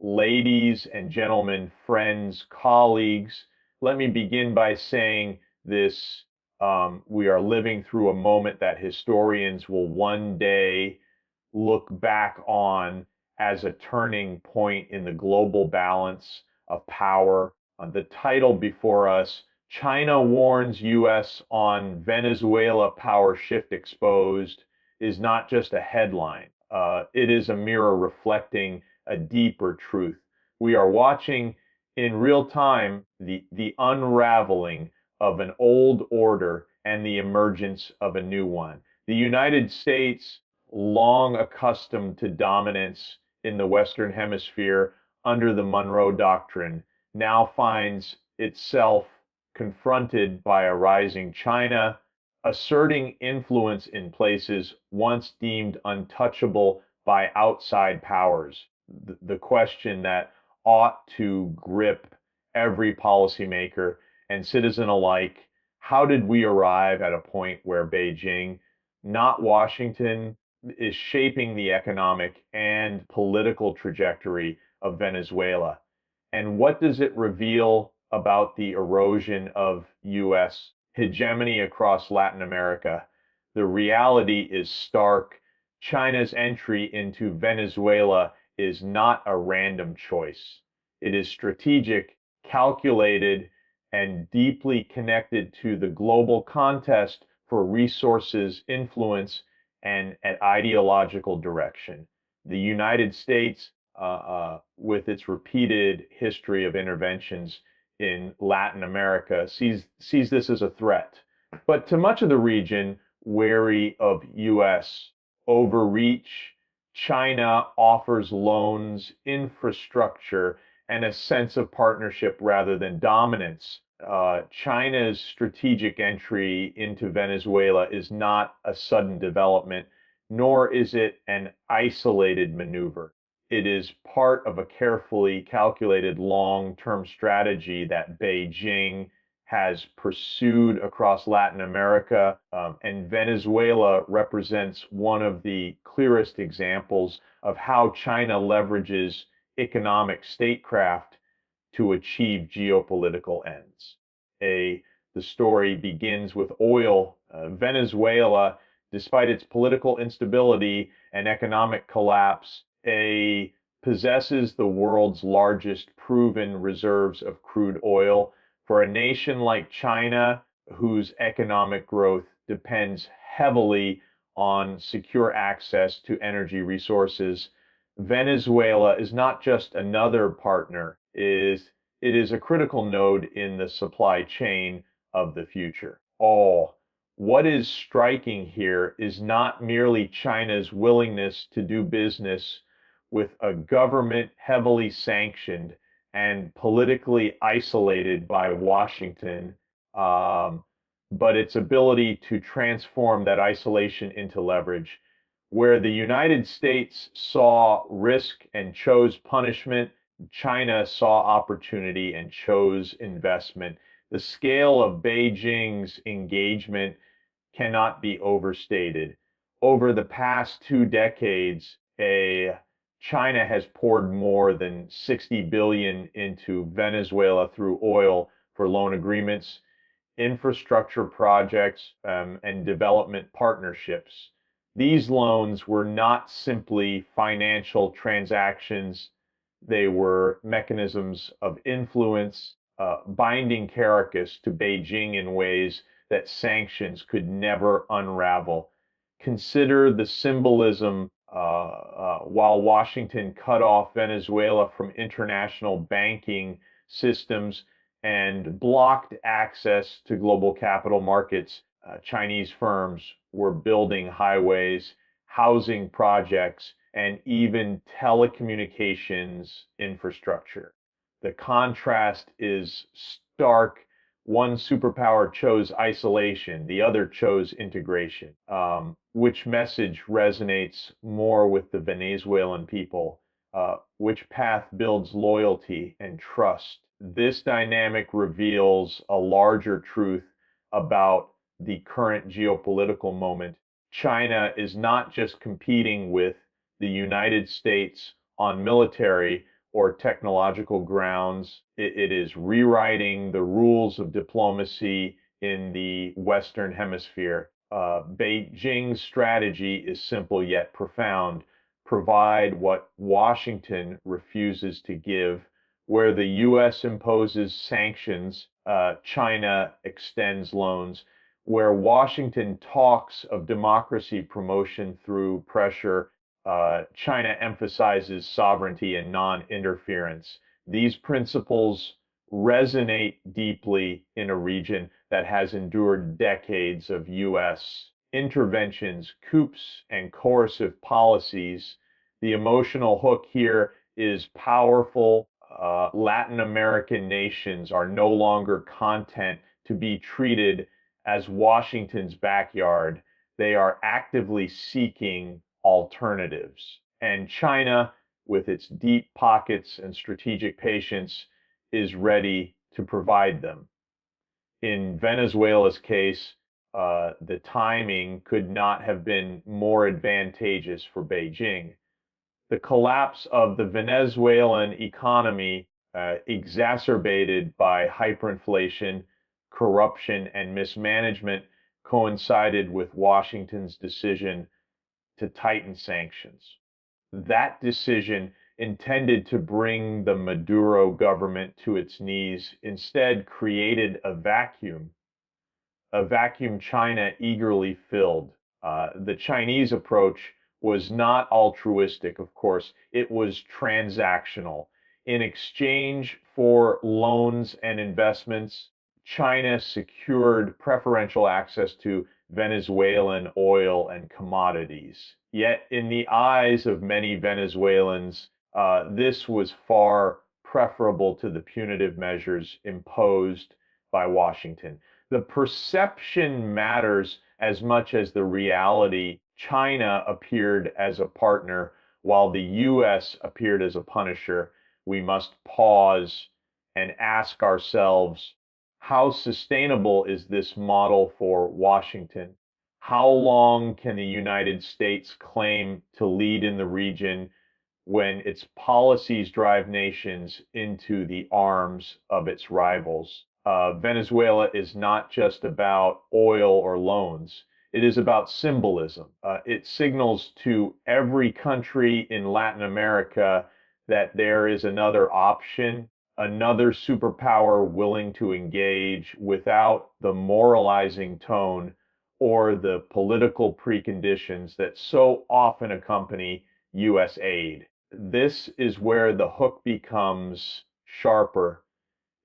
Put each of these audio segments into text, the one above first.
Ladies and gentlemen, friends, colleagues, let me begin by saying this. We are living through a moment that historians will one day look back on as a turning point in the global balance of power. The title before us, China warns U.S. on Venezuela power shift exposed, is not just a headline. It is a mirror reflecting a deeper truth. We are watching in real time the unraveling of an old order and the emergence of a new one. The United States, long accustomed to dominance in the Western Hemisphere under the Monroe Doctrine, now finds itself confronted by a rising China, asserting influence in places once deemed untouchable by outside powers. The question that ought to grip every policymaker and citizen alike: how did we arrive at a point where Beijing, not Washington, is shaping the economic and political trajectory of Venezuela? And what does it reveal about the erosion of U.S. hegemony across Latin America? The reality is stark. China's entry into Venezuela is not a random choice. It is strategic, calculated, and deeply connected to the global contest for resources, influence, and an ideological direction. The United States, with its repeated history of interventions in Latin America, sees this as a threat. But to much of the region, wary of U.S. overreach, China offers loans, infrastructure, and a sense of partnership rather than dominance. China's strategic entry into Venezuela is not a sudden development, nor is it an isolated maneuver. It is part of a carefully calculated long-term strategy that Beijing has pursued across Latin America, and Venezuela represents one of the clearest examples of how China leverages economic statecraft to achieve geopolitical ends. The story begins with oil. Venezuela, despite its political instability and economic collapse, possesses the world's largest proven reserves of crude oil. For a nation like China, whose economic growth depends heavily on secure access to energy resources, Venezuela is not just another partner, it is a critical node in the supply chain of the future. What is striking here is not merely China's willingness to do business with a government heavily sanctioned and politically isolated by Washington, but its ability to transform that isolation into leverage. Where the United States saw risk and chose punishment, China saw opportunity and chose investment. The scale of Beijing's engagement cannot be overstated. Over the past 2 decades, China has poured more than 60 billion into Venezuela through oil for loan agreements, infrastructure projects, and development partnerships. These loans were not simply financial transactions, they were mechanisms of influence, binding Caracas to Beijing in ways that sanctions could never unravel. Consider the symbolism. While Washington cut off Venezuela from international banking systems and blocked access to global capital markets, Chinese firms were building highways, housing projects, and even telecommunications infrastructure. The contrast is stark. One superpower chose isolation, the other chose integration. Which message resonates more with the Venezuelan people? Which path builds loyalty and trust? This dynamic reveals a larger truth about the current geopolitical moment. China is not just competing with the United States on military or technological grounds. It is rewriting the rules of diplomacy in the Western Hemisphere. Beijing's strategy is simple yet profound. Provide what Washington refuses to give. Where the U.S. imposes sanctions, China extends loans. Where Washington talks of democracy promotion through pressure, China emphasizes sovereignty and non-interference. These principles resonate deeply in a region that has endured decades of U.S. interventions, coups, and coercive policies. The emotional hook here is powerful. Latin American nations are no longer content to be treated as Washington's backyard. They are actively seeking alternatives. And China, with its deep pockets and strategic patience, is ready to provide them. In Venezuela's case, the timing could not have been more advantageous for Beijing. The collapse of the Venezuelan economy, exacerbated by hyperinflation, corruption, and mismanagement, coincided with Washington's decision to tighten sanctions. That decision, intended to bring the Maduro government to its knees, instead created a vacuum China eagerly filled. The Chinese approach was not altruistic, of course, it was transactional. In exchange for loans and investments, China secured preferential access to Venezuelan oil and commodities. Yet, in the eyes of many Venezuelans, this was far preferable to the punitive measures imposed by Washington. The perception matters as much as the reality. China appeared as a partner while the U.S. appeared as a punisher. We must pause and ask ourselves, how sustainable is this model for Washington? How long can the United States claim to lead in the region when its policies drive nations into the arms of its rivals? Venezuela is not just about oil or loans. It is about symbolism. It signals to every country in Latin America that there is another option, another superpower willing to engage without the moralizing tone or the political preconditions that so often accompany U.S. aid. This is where the hook becomes sharper.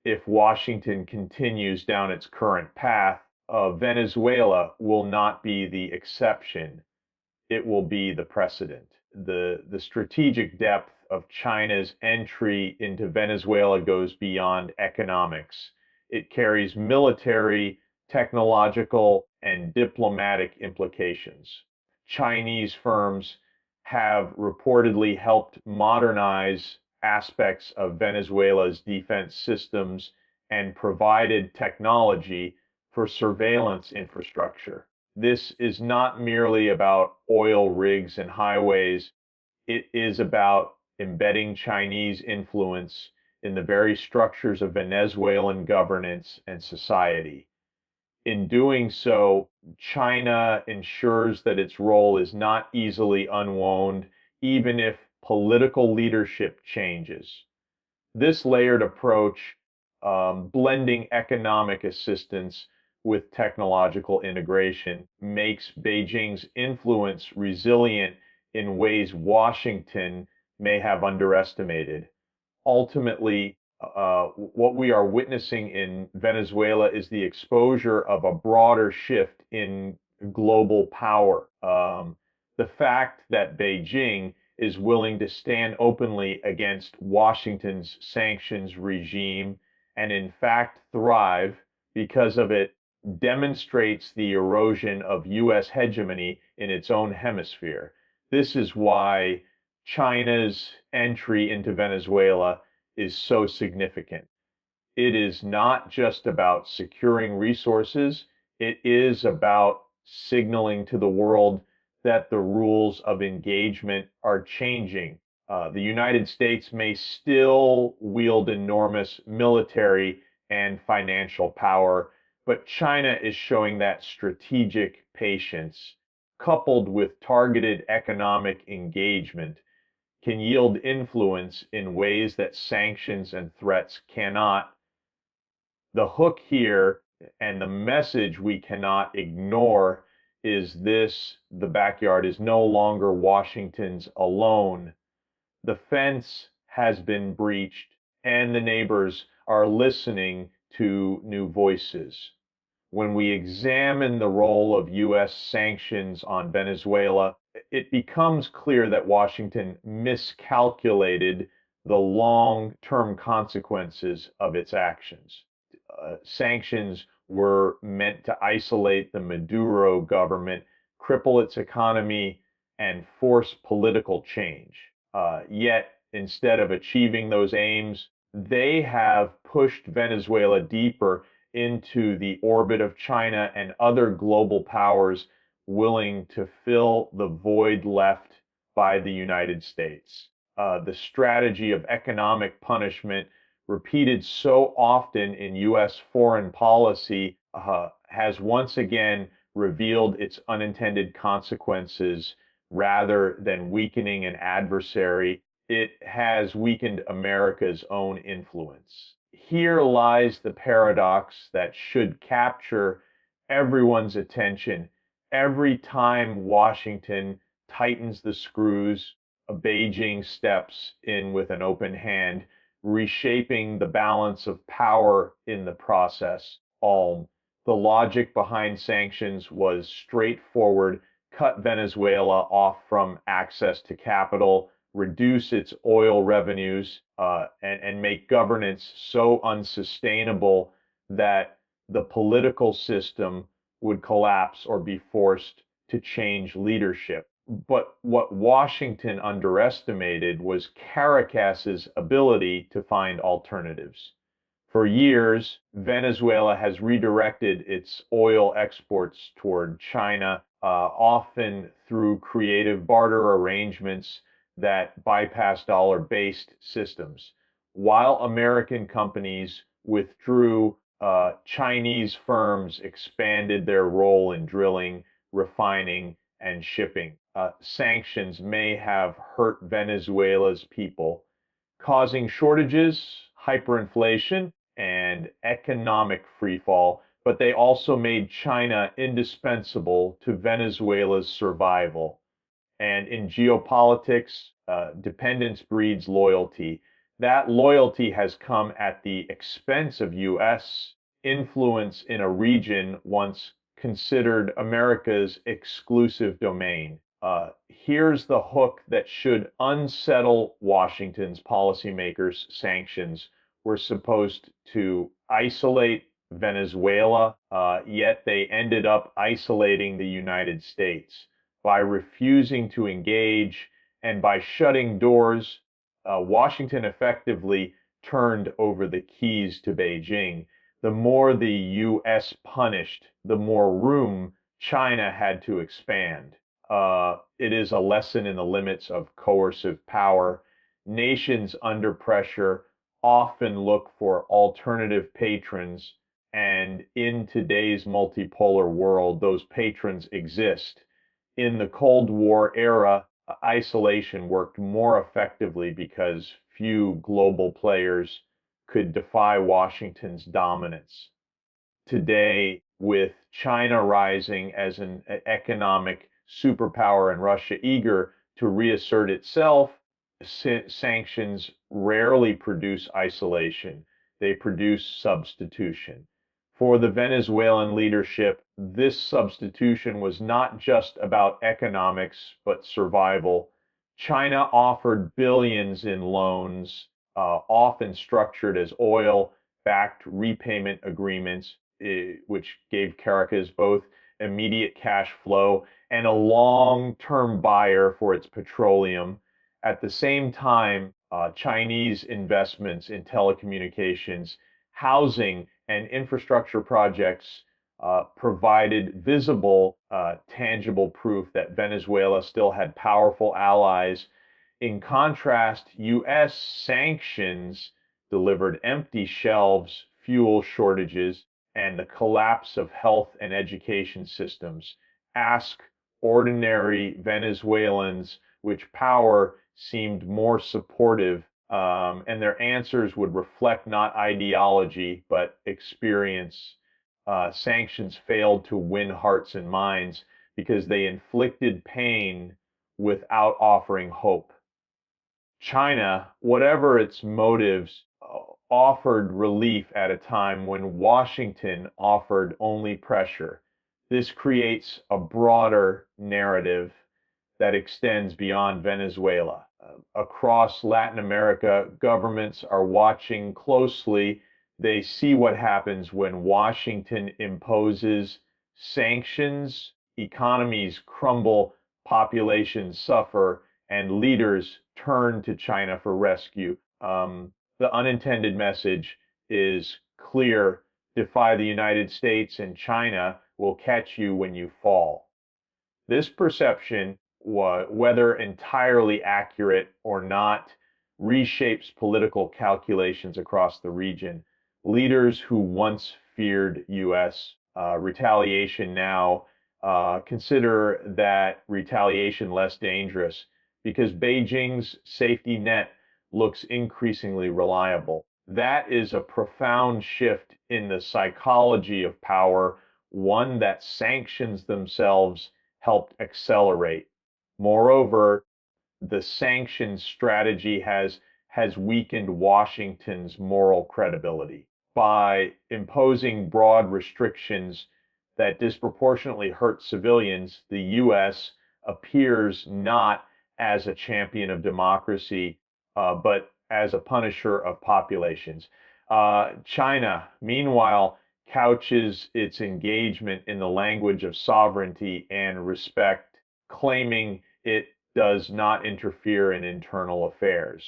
If Washington continues down its current path, Venezuela will not be the exception. It will be the precedent. The strategic depth of China's entry into Venezuela goes beyond economics. It carries military, technological, and diplomatic implications. Chinese firms have reportedly helped modernize aspects of Venezuela's defense systems and provided technology for surveillance infrastructure. This is not merely about oil rigs and highways. It is about embedding Chinese influence in the very structures of Venezuelan governance and society. In doing so, China ensures that its role is not easily unwound, even if political leadership changes. This layered approach, blending economic assistance with technological integration, makes Beijing's influence resilient in ways Washington may have underestimated. Ultimately, what we are witnessing in Venezuela is the exposure of a broader shift in global power. The fact that Beijing is willing to stand openly against Washington's sanctions regime and, in fact, thrive because of it demonstrates the erosion of U.S. hegemony in its own hemisphere. This is why China's entry into Venezuela is so significant. It is not just about securing resources, it is about signaling to the world that the rules of engagement are changing. The United States may still wield enormous military and financial power, but China is showing that strategic patience, coupled with targeted economic engagement, can yield influence in ways that sanctions and threats cannot. The hook here and the message we cannot ignore is this: the backyard is no longer Washington's alone. The fence has been breached, and the neighbors are listening to new voices. When we examine the role of U.S. sanctions on Venezuela, it becomes clear that Washington miscalculated the long-term consequences of its actions. Sanctions were meant to isolate the Maduro government, cripple its economy, and force political change. Yet, instead of achieving those aims, they have pushed Venezuela deeper into the orbit of China and other global powers willing to fill the void left by the United States. The strategy of economic punishment, repeated so often in U.S. foreign policy, has once again revealed its unintended consequences. Rather than weakening an adversary, it has weakened America's own influence. Here lies the paradox that should capture everyone's attention. Every time Washington tightens the screws, Beijing steps in with an open hand, reshaping the balance of power in the process. The logic behind sanctions was straightforward: cut Venezuela off from access to capital, reduce its oil revenues, and make governance so unsustainable that the political system would collapse or be forced to change leadership. But what Washington underestimated was Caracas's ability to find alternatives. For years, Venezuela has redirected its oil exports toward China, often through creative barter arrangements that bypass dollar-based systems. While American companies withdrew, Chinese firms expanded their role in drilling, refining, and shipping. Sanctions may have hurt Venezuela's people, causing shortages, hyperinflation, and economic freefall, but they also made China indispensable to Venezuela's survival. And in geopolitics, dependence breeds loyalty. That loyalty has come at the expense of U.S. influence in a region once considered America's exclusive domain. Here's the hook that should unsettle Washington's policymakers. Sanctions were supposed to isolate Venezuela, yet they ended up isolating the United States by refusing to engage and by shutting doors. Washington effectively turned over the keys to Beijing. The more the U.S. punished, the more room China had to expand. It is a lesson in the limits of coercive power. Nations under pressure often look for alternative patrons, and in today's multipolar world, those patrons exist. In the Cold War era, isolation worked more effectively because few global players could defy Washington's dominance. Today, with China rising as an economic superpower and Russia eager to reassert itself, sanctions rarely produce isolation. They produce substitution. For the Venezuelan leadership, this substitution was not just about economics, but survival. China offered billions in loans, often structured as oil-backed repayment agreements, which gave Caracas both immediate cash flow and a long-term buyer for its petroleum. At the same time, Chinese investments in telecommunications, housing, and infrastructure projects provided visible, tangible proof that Venezuela still had powerful allies In contrast, U.S. sanctions delivered empty shelves, fuel shortages, and the collapse of health and education systems. Ask ordinary Venezuelans which power seemed more supportive, and their answers would reflect not ideology, but experience. Sanctions failed to win hearts and minds because they inflicted pain without offering hope. China, whatever its motives, offered relief at a time when Washington offered only pressure. This creates a broader narrative that extends beyond Venezuela. Across Latin America, governments are watching closely. They see what happens when Washington imposes sanctions, economies crumble, populations suffer, and leaders turn to China for rescue. The unintended message is clear: defy the United States, and China will catch you when you fall. This perception, whether entirely accurate or not, reshapes political calculations across the region. Leaders who once feared U.S. Retaliation now consider that retaliation less dangerous because Beijing's safety net looks increasingly reliable. That is a profound shift in the psychology of power, one that sanctions themselves helped accelerate. Moreover, the sanctions strategy has weakened Washington's moral credibility. By imposing broad restrictions that disproportionately hurt civilians, the U.S. appears not as a champion of democracy, but as a punisher of populations. China, meanwhile, couches its engagement in the language of sovereignty and respect, claiming it does not interfere in internal affairs.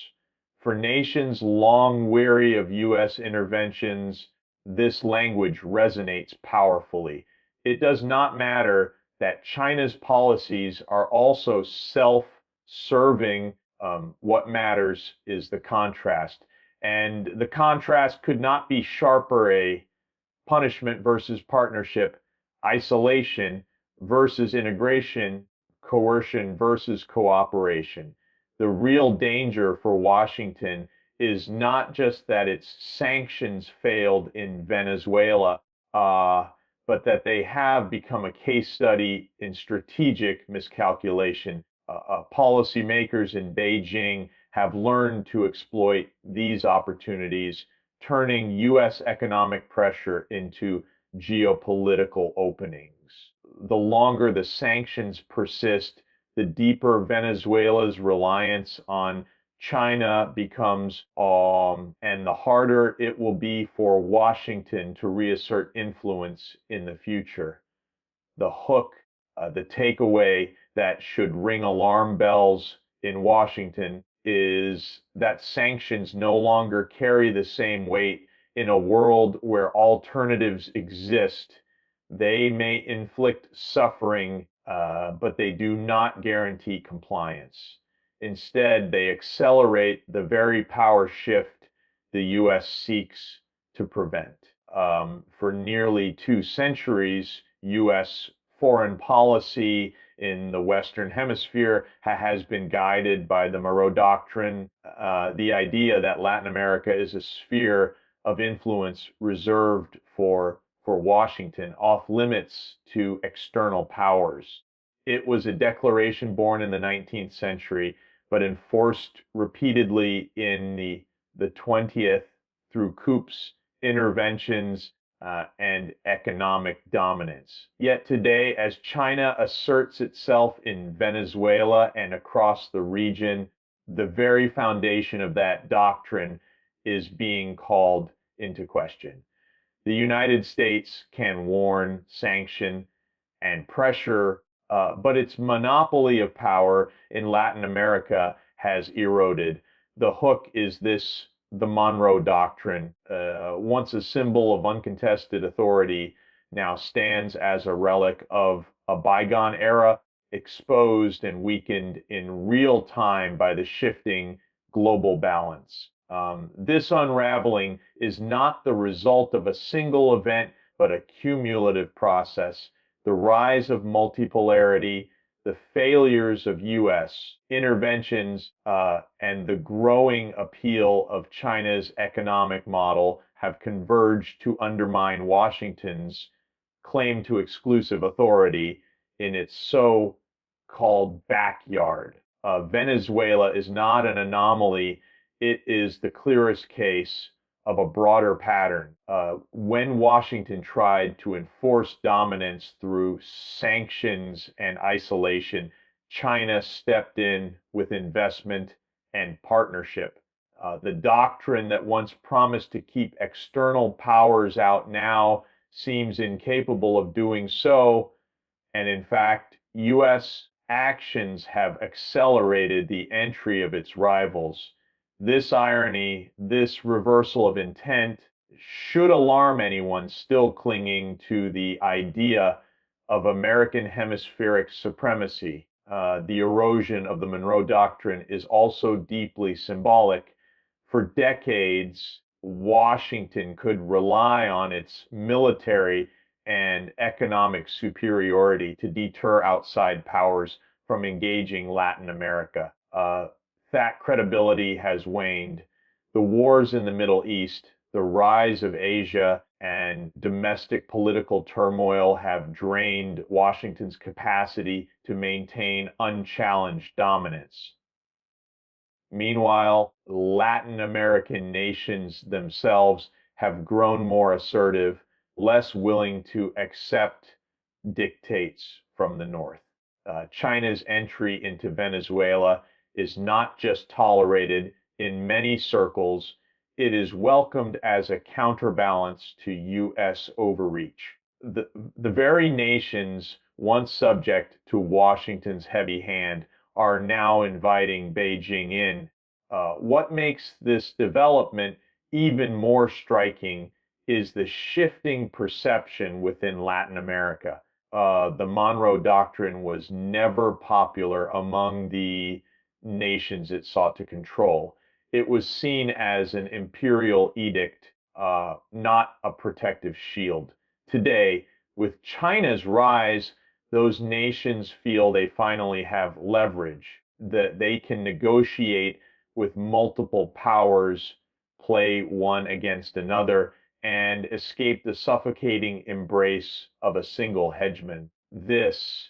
For nations long weary of U.S. interventions, this language resonates powerfully. It does not matter that China's policies are also self-serving. What matters is the contrast. And the contrast could not be sharper: a punishment versus partnership, isolation versus integration, coercion versus cooperation. The real danger for Washington is not just that its sanctions failed in Venezuela, but that they have become a case study in strategic miscalculation. Policymakers in Beijing have learned to exploit these opportunities, turning U.S. economic pressure into geopolitical openings. The longer the sanctions persist, the deeper Venezuela's reliance on China becomes, and the harder it will be for Washington to reassert influence in the future. The hook, the takeaway that should ring alarm bells in Washington is that sanctions no longer carry the same weight in a world where alternatives exist. They may inflict suffering, but they do not guarantee compliance. Instead, they accelerate the very power shift the U.S. seeks to prevent. For nearly 2 centuries, U.S. foreign policy in the Western Hemisphere has been guided by the Monroe Doctrine, the idea that Latin America is a sphere of influence reserved for Washington, off limits to external powers. It was a declaration born in the 19th century, but enforced repeatedly in the 20th through coups, interventions, and economic dominance. Yet today, as China asserts itself in Venezuela and across the region, the very foundation of that doctrine is being called into question. The United States can warn, sanction, and pressure, but its monopoly of power in Latin America has eroded. The hook is the Monroe Doctrine, once a symbol of uncontested authority, now stands as a relic of a bygone era. exposed and weakened in real time by the shifting global balance. This unraveling is not the result of a single event, but a cumulative process. The rise of multipolarity, the failures of U.S. interventions, and the growing appeal of China's economic model have converged to undermine Washington's claim to exclusive authority in its so-called backyard. Venezuela is not an anomaly. It is the clearest case of a broader pattern. When Washington tried to enforce dominance through sanctions and isolation, China stepped in with investment and partnership. The doctrine that once promised to keep external powers out now seems incapable of doing so, and in fact, U.S. actions have accelerated the entry of its rivals. This irony, this reversal of intent, should alarm anyone still clinging to the idea of American hemispheric supremacy. The erosion of the Monroe Doctrine is also deeply symbolic. For decades, Washington could rely on its military and economic superiority to deter outside powers from engaging Latin America. That credibility has waned. The wars in the Middle East, the rise of Asia, and domestic political turmoil have drained Washington's capacity to maintain unchallenged dominance. Meanwhile, Latin American nations themselves have grown more assertive, less willing to accept dictates from the North. China's entry into Venezuela is not just tolerated in many circles, it is welcomed as a counterbalance to U.S. overreach. The very nations once subject to Washington's heavy hand are now inviting Beijing in. What makes this development even more striking is the shifting perception within Latin America. The Monroe Doctrine was never popular among the nations it sought to control. It was seen as an imperial edict, not a protective shield. Today, with China's rise, those nations feel they finally have leverage, that they can negotiate with multiple powers, play one against another, and escape the suffocating embrace of a single hegemon. This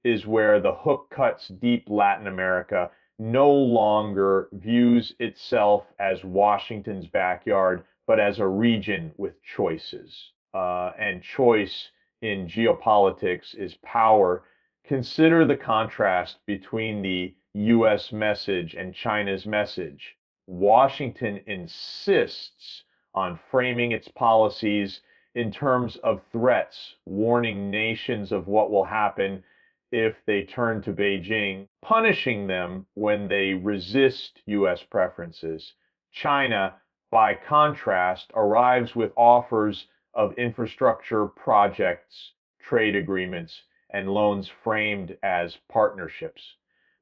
is where the hook cuts deep. Latin America no longer views itself as Washington's backyard, but as a region with choices. And choice in geopolitics is power. Consider the contrast between the U.S. message and China's message. Washington insists on framing its policies in terms of threats, warning nations of what will happen if they turn to Beijing, punishing them when they resist U.S. preferences. China, by contrast, arrives with offers of infrastructure projects, trade agreements, and loans framed as partnerships.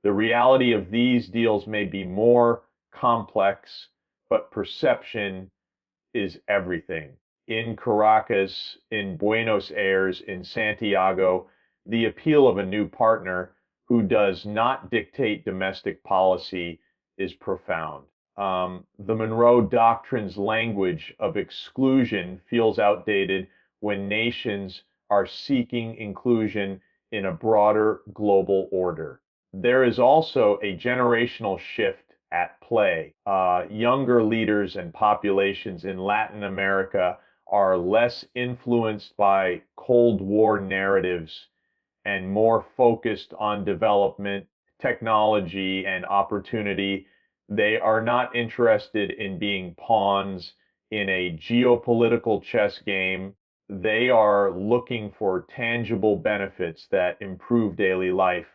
The reality of these deals may be more complex, but perception is everything. In Caracas, in Buenos Aires, in Santiago, the appeal of a new partner who does not dictate domestic policy is profound. The Monroe Doctrine's language of exclusion feels outdated when nations are seeking inclusion in a broader global order. There is also a generational shift at play. Younger leaders and populations in Latin America are less influenced by Cold War narratives and more focused on development, technology, and opportunity. They are not interested in being pawns in a geopolitical chess game. They are looking for tangible benefits that improve daily life.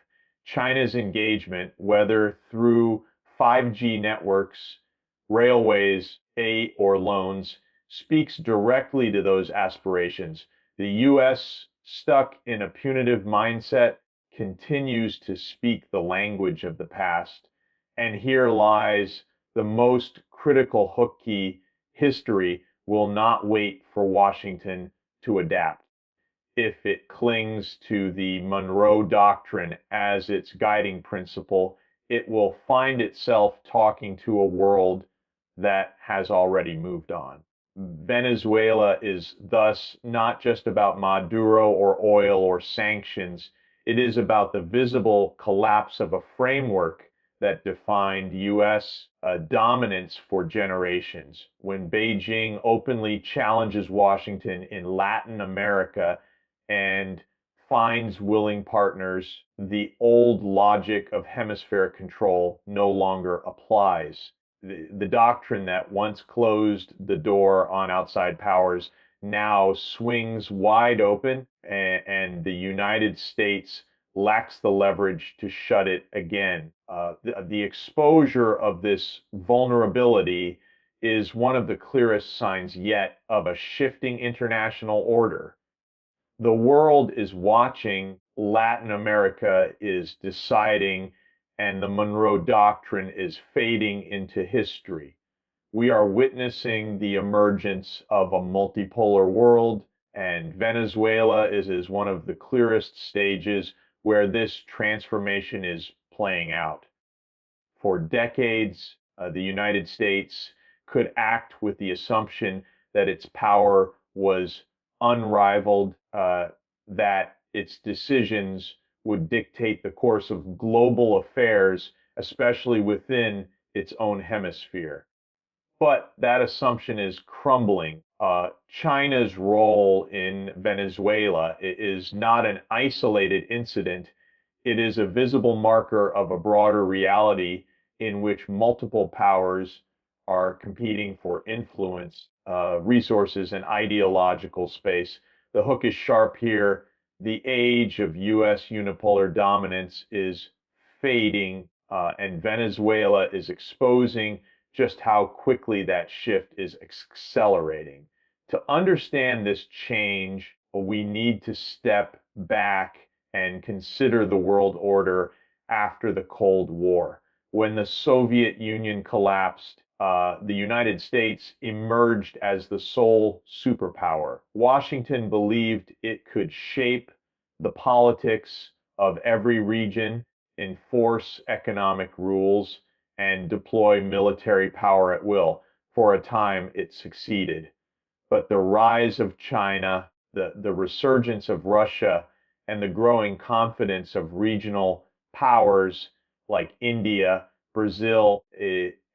China's engagement, whether through 5G networks, railways, aid, or loans, speaks directly to those aspirations. The U.S., stuck in a punitive mindset, continues to speak the language of the past. And here lies the most critical hook key: history will not wait for Washington to adapt. If it clings to the Monroe Doctrine as its guiding principle, it will find itself talking to a world that has already moved on. Venezuela is thus not just about Maduro or oil or sanctions. It is about the visible collapse of a framework that defined U.S. dominance for generations. When Beijing openly challenges Washington in Latin America and finds willing partners, the old logic of hemisphere control no longer applies. The doctrine that once closed the door on outside powers now swings wide open, and the United States lacks the leverage to shut it again. The exposure of this vulnerability is one of the clearest signs yet of a shifting international order. The world is watching, Latin America is deciding, and the Monroe Doctrine is fading into history. We are witnessing the emergence of a multipolar world, and Venezuela is one of the clearest stages where this transformation is playing out. For decades, the United States could act with the assumption that its power was unrivaled, that its decisions would dictate the course of global affairs, especially within its own hemisphere. But that assumption is crumbling. China's role in Venezuela is not an isolated incident. It is a visible marker of a broader reality in which multiple powers are competing for influence, resources, and ideological space. The hook is sharp here. The age of U.S. unipolar dominance is fading, and Venezuela is exposing just how quickly that shift is accelerating. To understand this change, we need to step back and consider the world order after the Cold War. When the Soviet Union collapsed, the United States emerged as the sole superpower. Washington believed it could shape the politics of every region, enforce economic rules, and deploy military power at will. For a time, it succeeded. But the rise of China, the resurgence of Russia, and the growing confidence of regional powers like India, Brazil,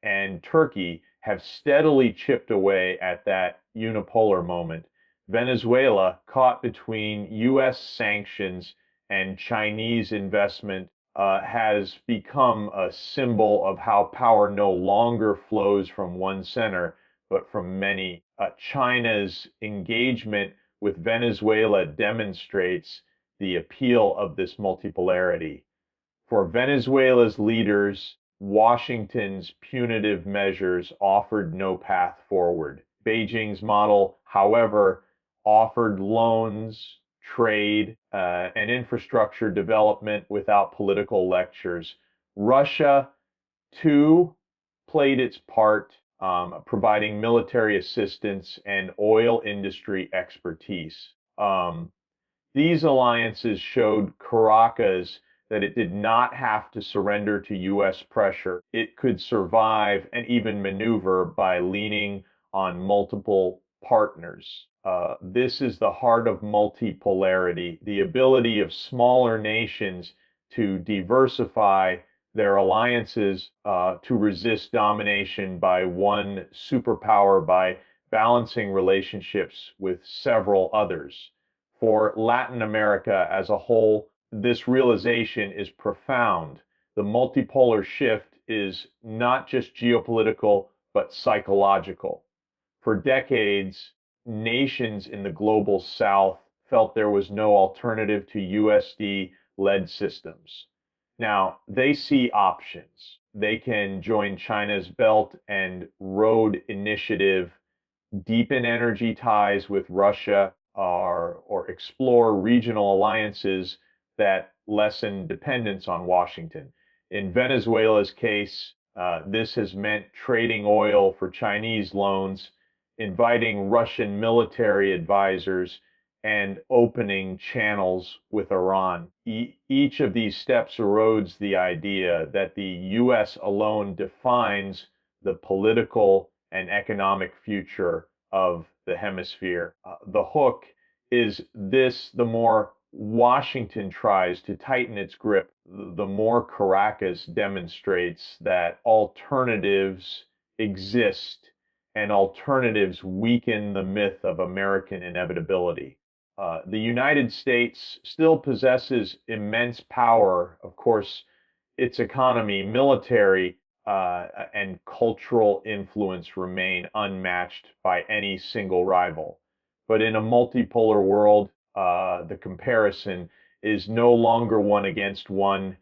and Turkey have steadily chipped away at that unipolar moment. Venezuela, caught between U.S. sanctions and Chinese investment, has become a symbol of how power no longer flows from one center, but from many. China's engagement with Venezuela demonstrates the appeal of this multipolarity. For Venezuela's leaders, Washington's punitive measures offered no path forward. Beijing's model, however, offered loans, trade, and infrastructure development without political lectures. Russia, too, played its part, providing military assistance and oil industry expertise. These alliances showed Caracas that it did not have to surrender to U.S. pressure. It could survive and even maneuver by leaning on multiple partners. This is the heart of multipolarity, the ability of smaller nations to diversify their alliances, to resist domination by one superpower by balancing relationships with several others. For Latin America as a whole, this realization is profound. The multipolar shift is not just geopolitical, but psychological. For decades, nations in the global south felt there was no alternative to USD-led systems. Now, they see options. They can join China's Belt and Road Initiative, deepen energy ties with Russia, or explore regional alliances that lessen dependence on Washington. In Venezuela's case, this has meant trading oil for Chinese loans, inviting Russian military advisors, and opening channels with Iran. Each of these steps erodes the idea that the U.S. alone defines the political and economic future of the hemisphere. The hook is this: the more Washington tries to tighten its grip, the more Caracas demonstrates that alternatives exist, and alternatives weaken the myth of American inevitability. The United States still possesses immense power. Of course, its economy, military, and cultural influence remain unmatched by any single rival. But in a multipolar world, the comparison is no longer one against one,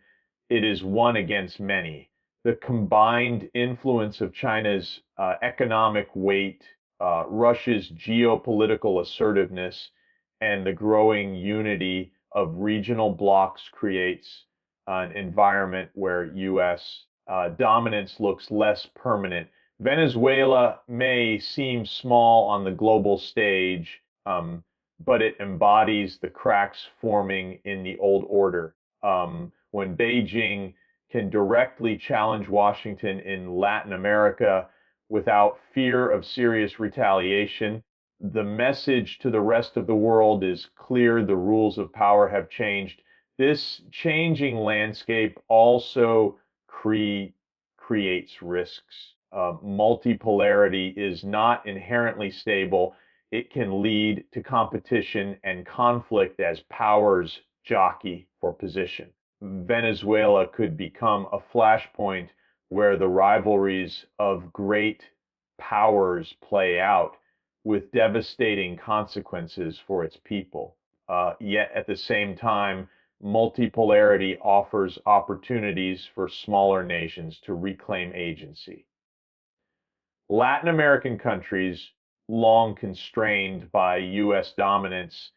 it is one against many. The combined influence of China's economic weight, Russia's geopolitical assertiveness, and the growing unity of regional blocs creates an environment where U.S. Dominance looks less permanent. Venezuela may seem small on the global stage, but it embodies the cracks forming in the old order. When Beijing can directly challenge Washington in Latin America without fear of serious retaliation, the message to the rest of the world is clear: the rules of power have changed. This changing landscape also creates risks. Multipolarity is not inherently stable. It can lead to competition and conflict as powers jockey for position. Venezuela could become a flashpoint where the rivalries of great powers play out, with devastating consequences for its people. Yet at the same time, multipolarity offers opportunities for smaller nations to reclaim agency. Latin American countries, long constrained by U.S. dominance,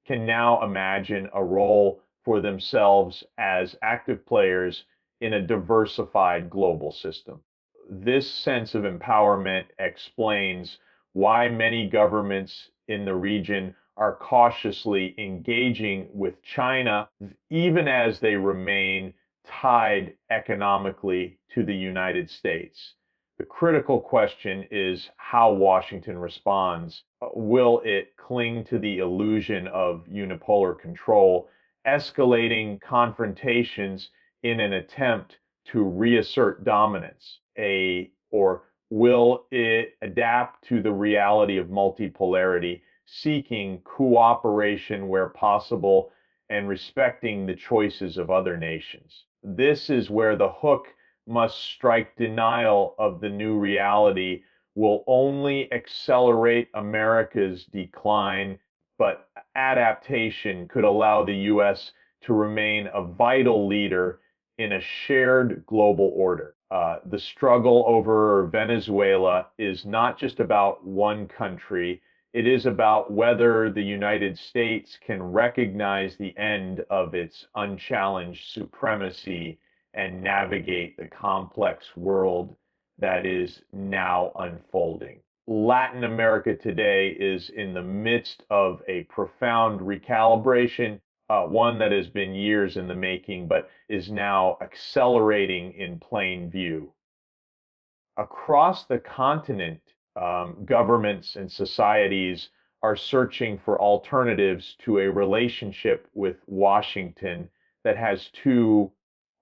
can now imagine a role for themselves as active players in a diversified global system. This sense of empowerment explains why many governments in the region are cautiously engaging with China, even as they remain tied economically to the United States. The critical question is how Washington responds. Will it cling to the illusion of unipolar control, escalating confrontations in an attempt to reassert dominance? Or will it adapt to the reality of multipolarity, seeking cooperation where possible and respecting the choices of other nations? This is where the hook must strike. Denial of the new reality will only accelerate America's decline, but adaptation could allow the U.S. to remain a vital leader in a shared global order. The struggle over Venezuela is not just about one country. It is about whether the United States can recognize the end of its unchallenged supremacy and navigate the complex world that is now unfolding. Latin America today is in the midst of a profound recalibration, one that has been years in the making, but is now accelerating in plain view. Across the continent, governments and societies are searching for alternatives to a relationship with Washington that has too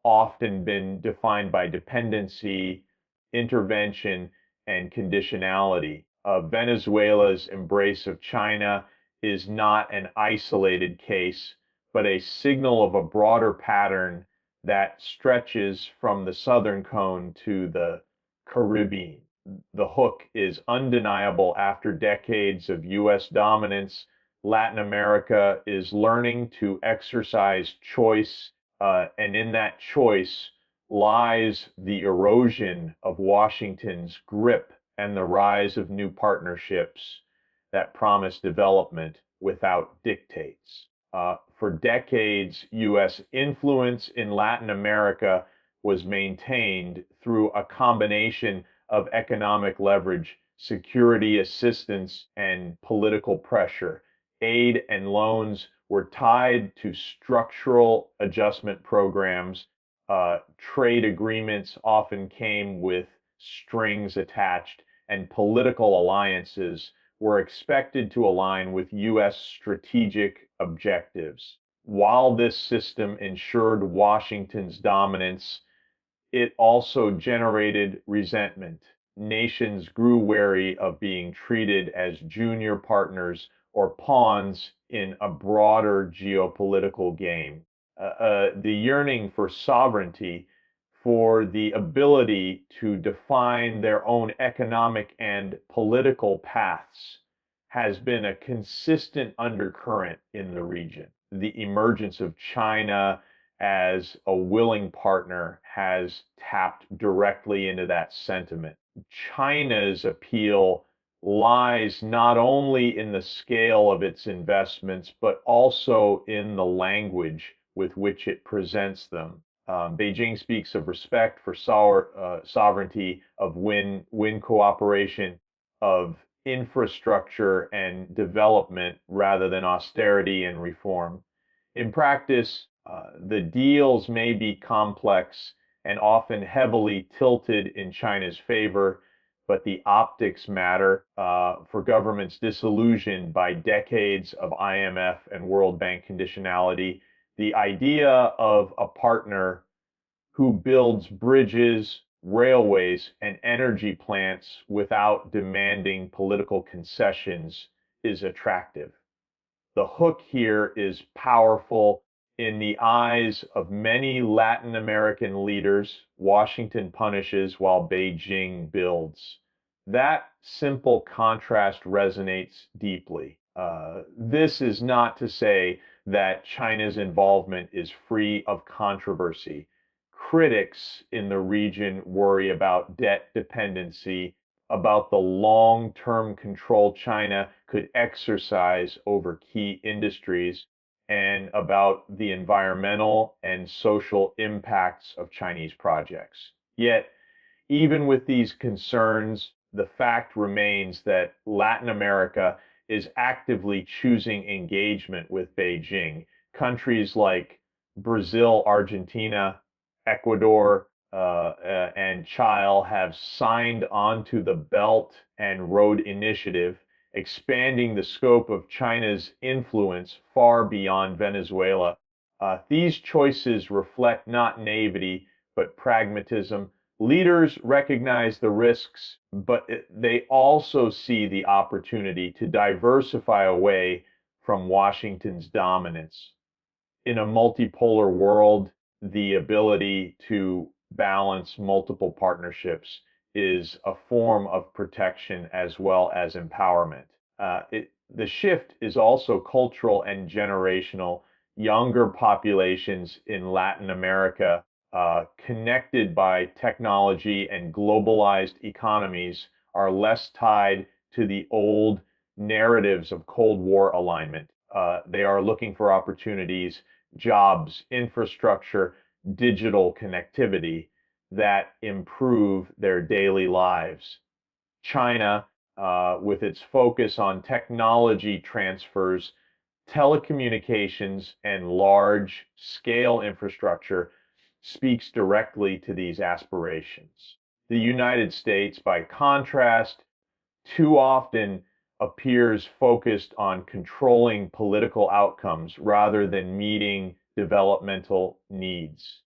often been defined by dependency, intervention, and conditionality. Venezuela's embrace of China is not an isolated case, but a signal of a broader pattern that stretches from the southern cone to the Caribbean. The hook is undeniable. After decades of U.S. dominance, Latin America is learning to exercise choice, and in that choice lies the erosion of Washington's grip and the rise of new partnerships that promise development without dictates. For decades, U.S. influence in Latin America was maintained through a combination of economic leverage, security assistance, and political pressure. Aid and loans were tied to structural adjustment programs. Trade agreements often came with strings attached, and political alliances were expected to align with U.S. strategic objectives. While this system ensured Washington's dominance, it also generated resentment. Nations grew wary of being treated as junior partners or pawns in a broader geopolitical game. The yearning for sovereignty, for the ability to define their own economic and political paths, has been a consistent undercurrent in the region. The emergence of China as a willing partner has tapped directly into that sentiment. China's appeal lies not only in the scale of its investments, but also in the language with which it presents them. Beijing speaks of respect for sovereignty, of win cooperation, of infrastructure and development rather than austerity and reform. In practice, the deals may be complex and often heavily tilted in China's favor, but the optics matter for governments disillusioned by decades of IMF and World Bank conditionality. The idea of a partner who builds bridges, railways, and energy plants without demanding political concessions is attractive. The hook here is powerful. In the eyes of many Latin American leaders, Washington punishes while Beijing builds. That simple contrast resonates deeply. This is not to say that China's involvement is free of controversy. Critics in the region worry about debt dependency, about the long-term control China could exercise over key industries, and about the environmental and social impacts of Chinese projects. Yet, even with these concerns, the fact remains that Latin America is actively choosing engagement with Beijing. Countries like Brazil, Argentina, Ecuador, and Chile have signed onto the Belt and Road Initiative, expanding the scope of China's influence far beyond Venezuela. These choices reflect not naivety, but pragmatism. Leaders recognize the risks, but they also see the opportunity to diversify away from Washington's dominance. In a multipolar world, the ability to balance multiple partnerships is a form of protection as well as empowerment. The shift is also cultural and generational. Younger populations in Latin America, connected by technology and globalized economies, are less tied to the old narratives of Cold War alignment. They are looking for opportunities, jobs, infrastructure, digital connectivity that improve their daily lives. China, with its focus on technology transfers, telecommunications, and large scale infrastructure, speaks directly to these aspirations. The United States, by contrast, too often appears focused on controlling political outcomes rather than meeting developmental needs.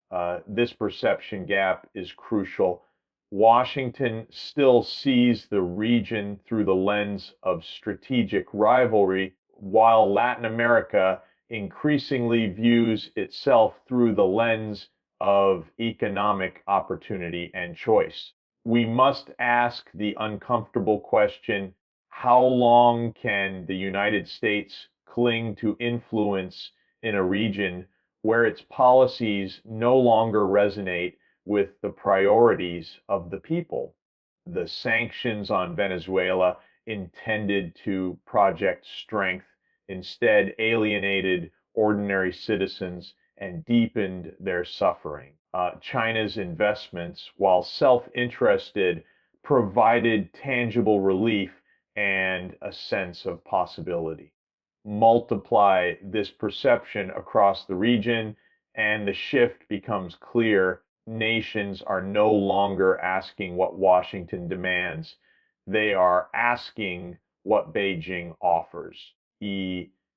This perception gap is crucial. Washington still sees the region through the lens of strategic rivalry, while Latin America increasingly views itself through the lens of economic opportunity and choice. We must ask the uncomfortable question: how long can the United States cling to influence in a region where its policies no longer resonate with the priorities of the people? The sanctions on Venezuela, intended to project strength, instead alienated ordinary citizens and deepened their suffering. China's investments, while self-interested, provided tangible relief and a sense of possibility. Multiply this perception across the region, and the shift becomes clear. Nations are no longer asking what Washington demands. They are asking what Beijing offers.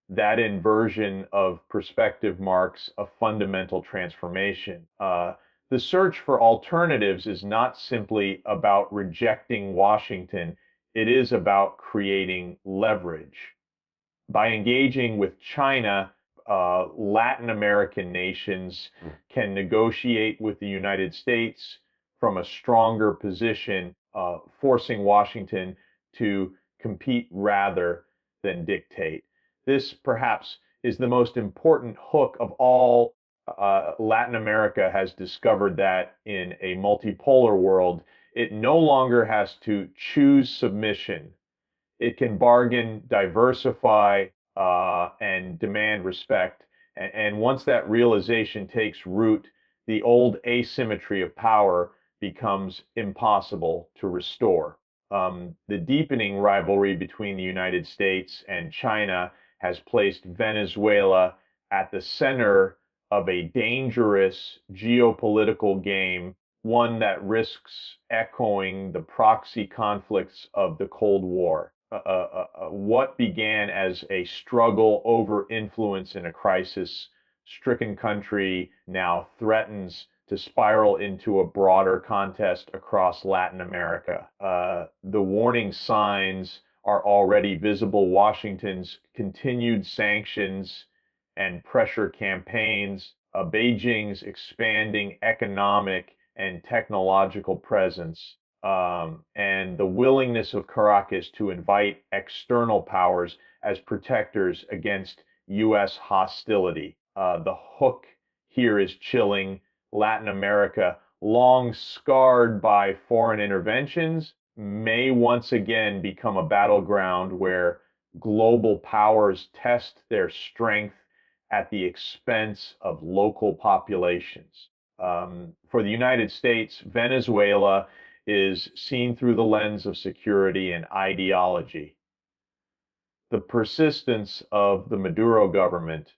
That inversion of perspective marks a fundamental transformation. The search for alternatives is not simply about rejecting Washington, it is about creating leverage. By engaging with China, Latin American nations can negotiate with the United States from a stronger position, forcing Washington to compete rather than dictate. This perhaps is the most important hook of all. Latin America has discovered that in a multipolar world, it no longer has to choose submission. It can bargain, diversify, and demand respect. And once that realization takes root, the old asymmetry of power becomes impossible to restore. The deepening rivalry between the United States and China has placed Venezuela at the center of a dangerous geopolitical game, one that risks echoing the proxy conflicts of the Cold War. What began as a struggle over influence in a crisis-stricken country now threatens to spiral into a broader contest across Latin America. The warning signs are already visible. Washington's continued sanctions and pressure campaigns, Beijing's expanding economic and technological presence, and the willingness of Caracas to invite external powers as protectors against U.S. hostility. The hook here is chilling. Latin America, long scarred by foreign interventions, may once again become a battleground where global powers test their strength at the expense of local populations. For the United States, Venezuela is seen through the lens of security and ideology. The persistence of the Maduro government,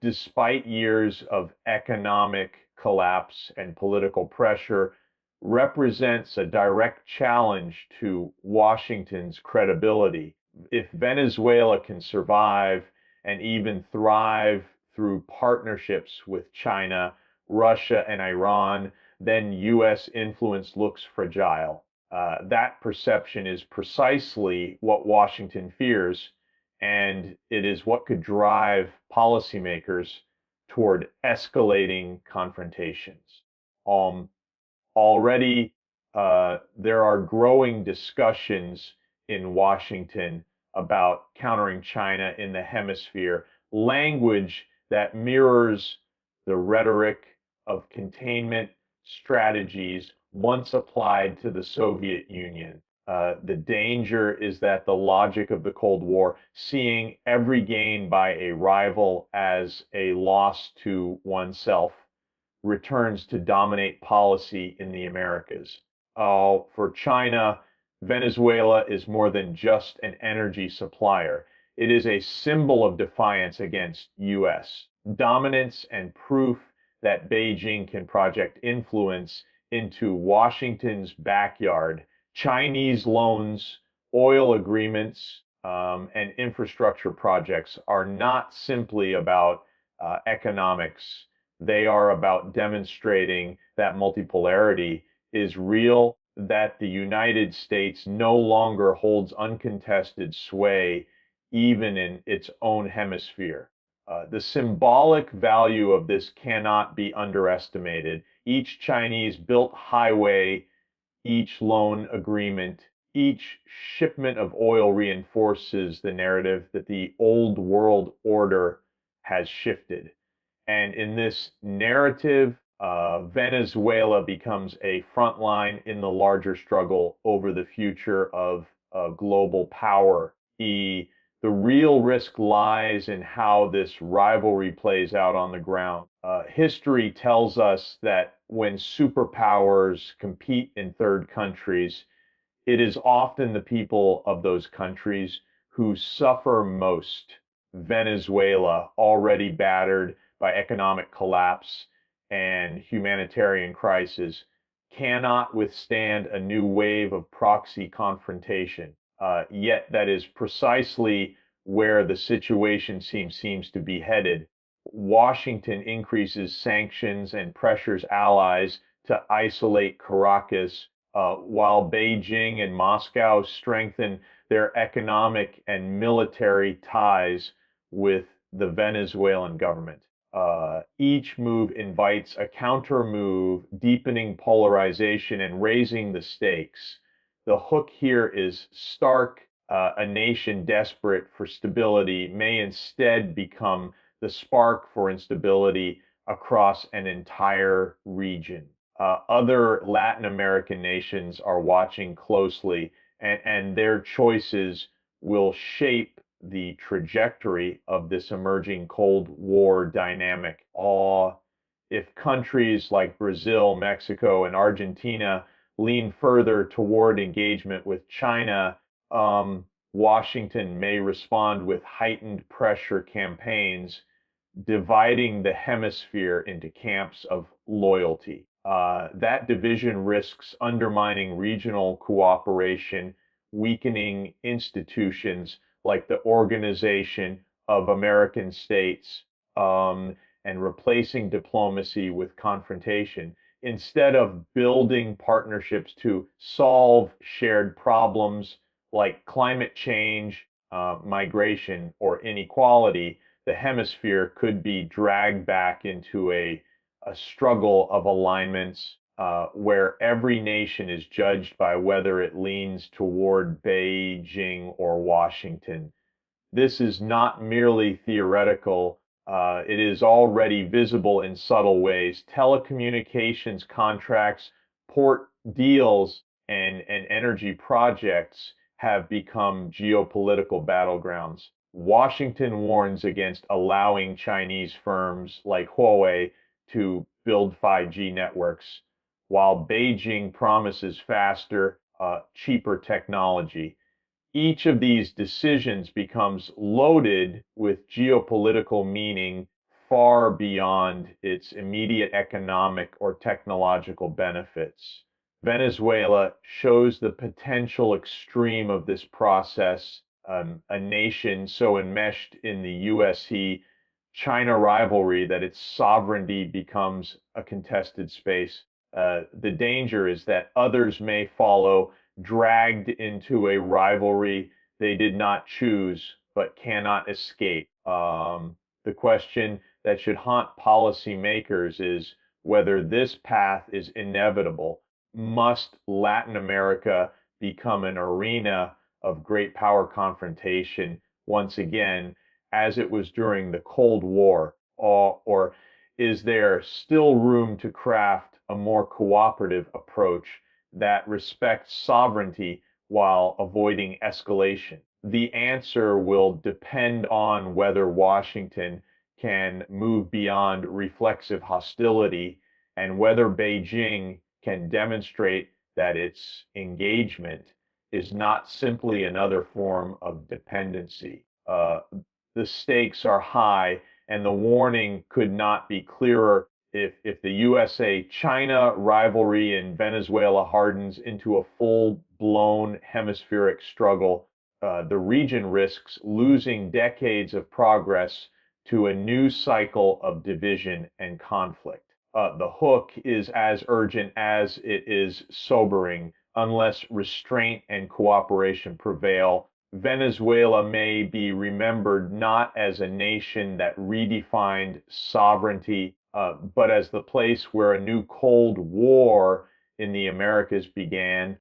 despite years of economic collapse and political pressure, represents a direct challenge to Washington's credibility. If Venezuela can survive and even thrive through partnerships with China, Russia, and Iran, then U.S. influence looks fragile. That perception is precisely what Washington fears, and it is what could drive policymakers toward escalating confrontations. Already, there are growing discussions in Washington about countering China in the hemisphere, language that mirrors the rhetoric of containment strategies once applied to the Soviet Union. The danger is that the logic of the Cold War, seeing every gain by a rival as a loss to oneself, returns to dominate policy in the Americas. For China, Venezuela is more than just an energy supplier. It is a symbol of defiance against U.S. dominance and proof that Beijing can project influence into Washington's backyard. Chinese loans, oil agreements, and infrastructure projects are not simply about economics. They are about demonstrating that multipolarity is real, that the United States no longer holds uncontested sway even in its own hemisphere. The symbolic value of this cannot be underestimated. Each Chinese built highway, each loan agreement, each shipment of oil reinforces the narrative that the old world order has shifted. And in this narrative, Venezuela becomes a front line in the larger struggle over the future of global power. The real risk lies in how this rivalry plays out on the ground. History tells us that when superpowers compete in third countries, it is often the people of those countries who suffer most. Venezuela, already battered by economic collapse and humanitarian crisis, cannot withstand a new wave of proxy confrontation. Yet that is precisely where the situation seems to be headed. Washington increases sanctions and pressures allies to isolate Caracas, while Beijing and Moscow strengthen their economic and military ties with the Venezuelan government. Each move invites a counter move, deepening polarization and raising the stakes. The hook here is stark. A nation desperate for stability may instead become the spark for instability across an entire region. Other Latin American nations are watching closely, and their choices will shape the trajectory of this emerging Cold War dynamic. If countries like Brazil, Mexico, and Argentina lean further toward engagement with China, Washington may respond with heightened pressure campaigns, dividing the hemisphere into camps of loyalty. That division risks undermining regional cooperation, weakening institutions like the Organization of American States, and replacing diplomacy with confrontation. Instead of building partnerships to solve shared problems like climate change, migration, or inequality, the hemisphere could be dragged back into a struggle of alignments, where every nation is judged by whether it leans toward Beijing or Washington. This is not merely theoretical. It is already visible in subtle ways. Telecommunications contracts, port deals, and energy projects have become geopolitical battlegrounds. Washington warns against allowing Chinese firms like Huawei to build 5G networks, while Beijing promises faster, cheaper technology. Each of these decisions becomes loaded with geopolitical meaning far beyond its immediate economic or technological benefits. Venezuela shows the potential extreme of this process, a nation so enmeshed in the U.S.-China rivalry that its sovereignty becomes a contested space. The danger is that others may follow, dragged into a rivalry they did not choose but cannot escape. The question that should haunt policymakers is whether this path is inevitable. Must Latin America become an arena of great power confrontation once again, as it was during the Cold War? Or is there still room to craft a more cooperative approach that respects sovereignty while avoiding escalation? The answer will depend on whether Washington can move beyond reflexive hostility and whether Beijing can demonstrate that its engagement is not simply another form of dependency. The stakes are high, and the warning could not be clearer. If the USA-China rivalry in Venezuela hardens into a full-blown hemispheric struggle, the region risks losing decades of progress to a new cycle of division and conflict. The hook is as urgent as it is sobering. Unless restraint and cooperation prevail, Venezuela may be remembered not as a nation that redefined sovereignty, but as the place where a new Cold War in the Americas began,